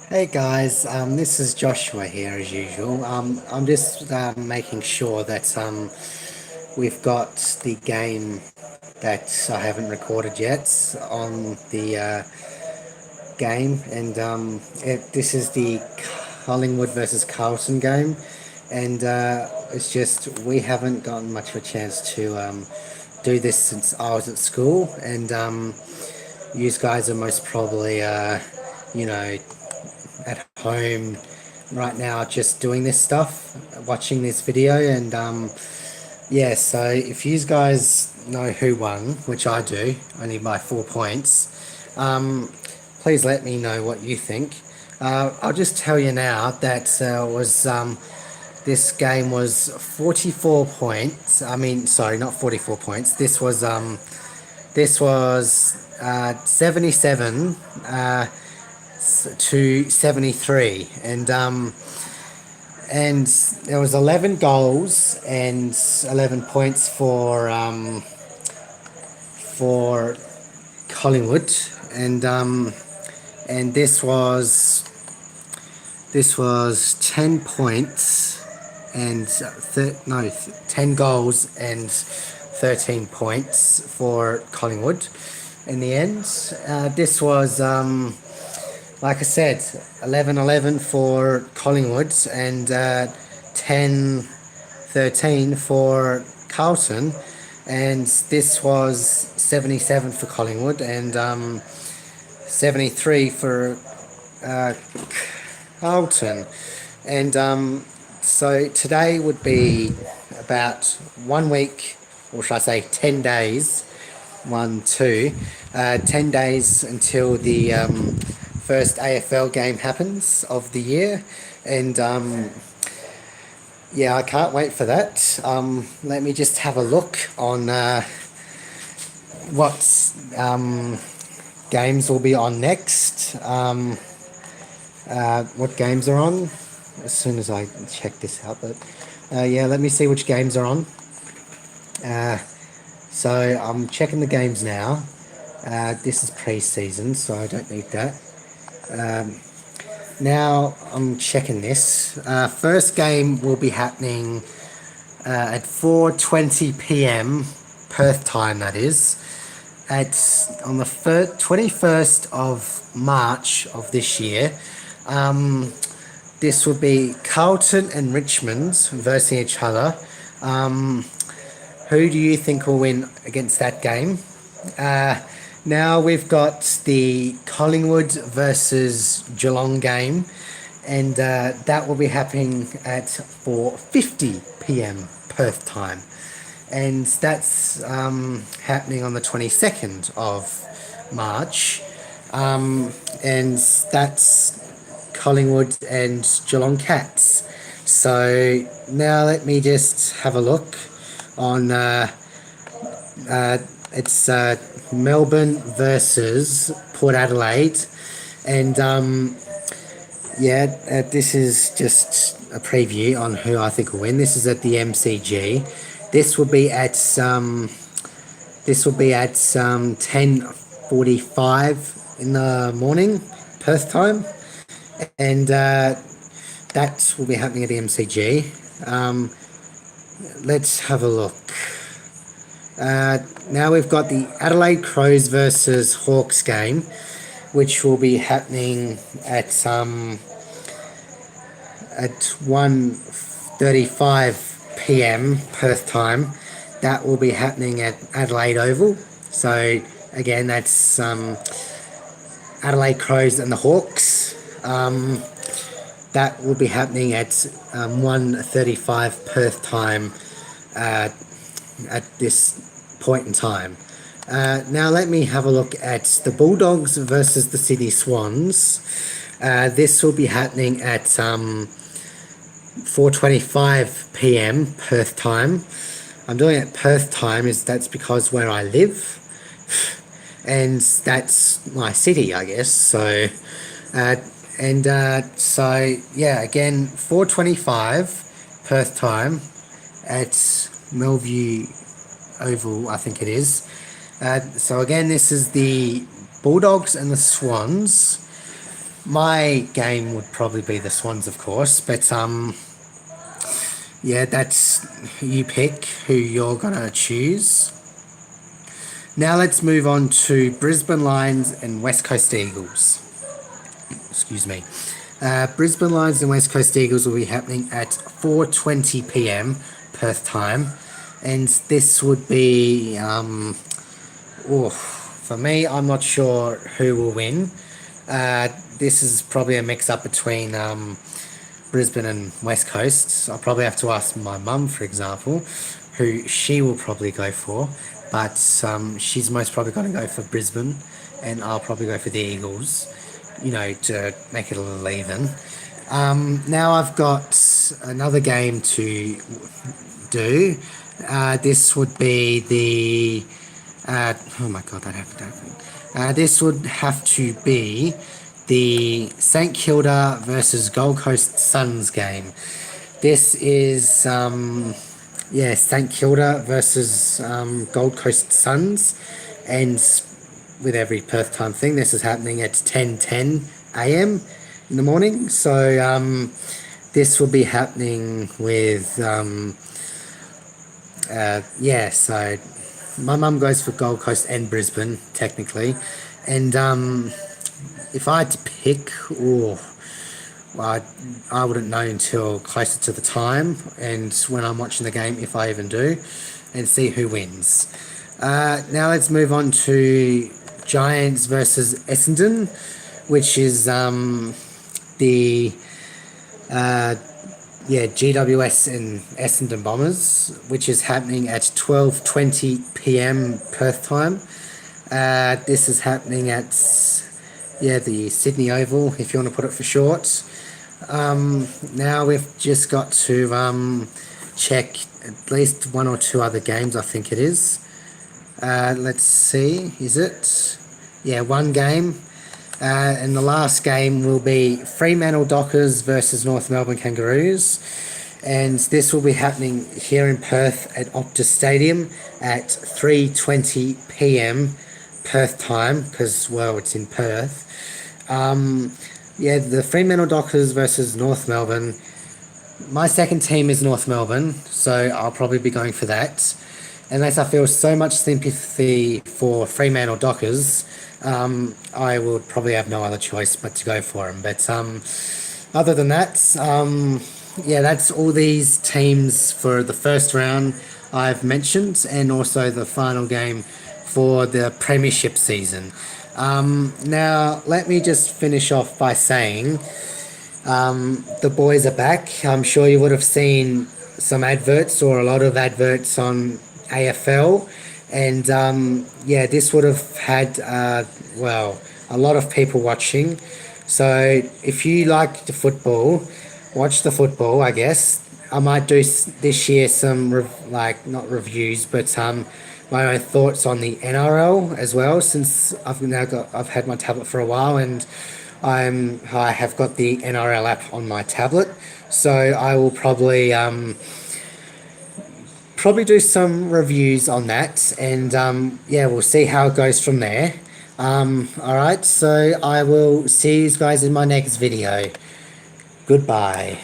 Hey guys, this is Joshua here as usual. I'm just making sure that we've got the game that I haven't recorded yet on the game, and this is the Collingwood versus Carlton game, and it's just we haven't gotten much of a chance to do this since I was at school, and you guys are most probably you know at home right now just doing this stuff, watching this video, and yeah, so if you guys know who won, which I do, only by 4 points, please let me know what you think. I'll just tell you now that was this game was 44 points. I mean, sorry, not 44 points. This was 77 to 73, and there was 11 goals and 11 points for Collingwood, and this was 10 points and 10 goals and 13 points for Collingwood in the end. This was like I said, 11-11 for Collingwood and 10-13 for Carlton, and this was 77 for Collingwood and 73 for Carlton. And so today would be about 1 week, or should I say 10 days, 10 days until the first AFL game happens of the year, and yeah, I can't wait for that. Let me just have a look on what games will be on next. What games are on? As soon as I check this out, but yeah, let me see which games are on. So I'm checking the games now. This is pre-season, so I don't need that. Now I'm checking this. First game will be happening at 4:20 p.m. Perth time. That is on the 21st of March of this year. This will be Carlton and Richmond versus each other. Who do you think will win against that game? Now we've got the Collingwood versus Geelong game, and that will be happening at 4:50 p.m. Perth time, and that's happening on the 22nd of March, and that's Collingwood and Geelong Cats. So now let me just have a look on it's Melbourne versus Port Adelaide, and yeah, this is just a preview on who I think will win. This is at the MCG. This will be at 10:45 in the morning Perth time, and that will be happening at the MCG. Let's have a look. Now we've got the Adelaide Crows versus Hawks game, which will be happening at 1:35 p.m. Perth time. That will be happening at Adelaide Oval. So again, that's Adelaide Crows and the Hawks. That will be happening at 1:35 Perth time at this point in time. Now let me have a look at the Bulldogs versus the Sydney Swans. This will be happening at 4:25 p.m. Perth time. I'm doing it Perth time, that's because where I live, and that's my city, I guess. So so yeah, again 4:25 Perth time at Melview Oval, I think it is. So again, this is the Bulldogs and the Swans. My game would probably be the Swans, of course, but yeah, that's you pick who you're gonna choose. Now let's move on to Brisbane Lions and West Coast Eagles. Excuse me. Brisbane Lions and West Coast Eagles will be happening at 4:20 p.m. Perth time, and this would be for me. I'm not sure who will win. This is probably a mix-up between Brisbane and West Coast. I'll probably have to ask my mum, for example, who she will probably go for, but she's most probably going to go for Brisbane, and I'll probably go for the Eagles, to make it a little even. Now I've got another game to do. This would be the. Oh my god, that happened. This would have to be the St Kilda versus Gold Coast Suns game. This is St Kilda versus Gold Coast Suns, and with every Perth time thing, this is happening at 10:10 a.m. in the morning. So this will be happening with so my mum goes for Gold Coast and Brisbane technically, and if I had to pick, I wouldn't know until closer to the time and when I'm watching the game, if I even do, and see who wins. Now let's move on to Giants versus Essendon, which is the GWS and Essendon Bombers, which is happening at 12:20 p.m. Perth time. This is happening at the Sydney Oval, if you want to put it for short. Now we've just got to check at least one or two other games, I think it is. Let's see, is it? Yeah, one game. And the last game will be Fremantle Dockers versus North Melbourne Kangaroos. And this will be happening here in Perth at Optus Stadium at 3:20 p.m. Perth time, because, well, it's in Perth. The Fremantle Dockers versus North Melbourne. My second team is North Melbourne, so I'll probably be going for that. Unless I feel so much sympathy for Fremantle Dockers, I would probably have no other choice but to go for them. But other than that, that's all these teams for the first round I've mentioned, and also the final game for the Premiership season. Now, let me just finish off by saying the boys are back. I'm sure you would have seen some adverts or a lot of adverts on AFL, and this would have had a lot of people watching. So if you like the football, watch the football. I guess I might do this year some not reviews, but my own thoughts on the NRL as well, since I've had my tablet for a while, and I have got the NRL app on my tablet, so I will probably do some reviews on that, and we'll see how it goes from there. Alright, so I will see you guys in my next video. Goodbye.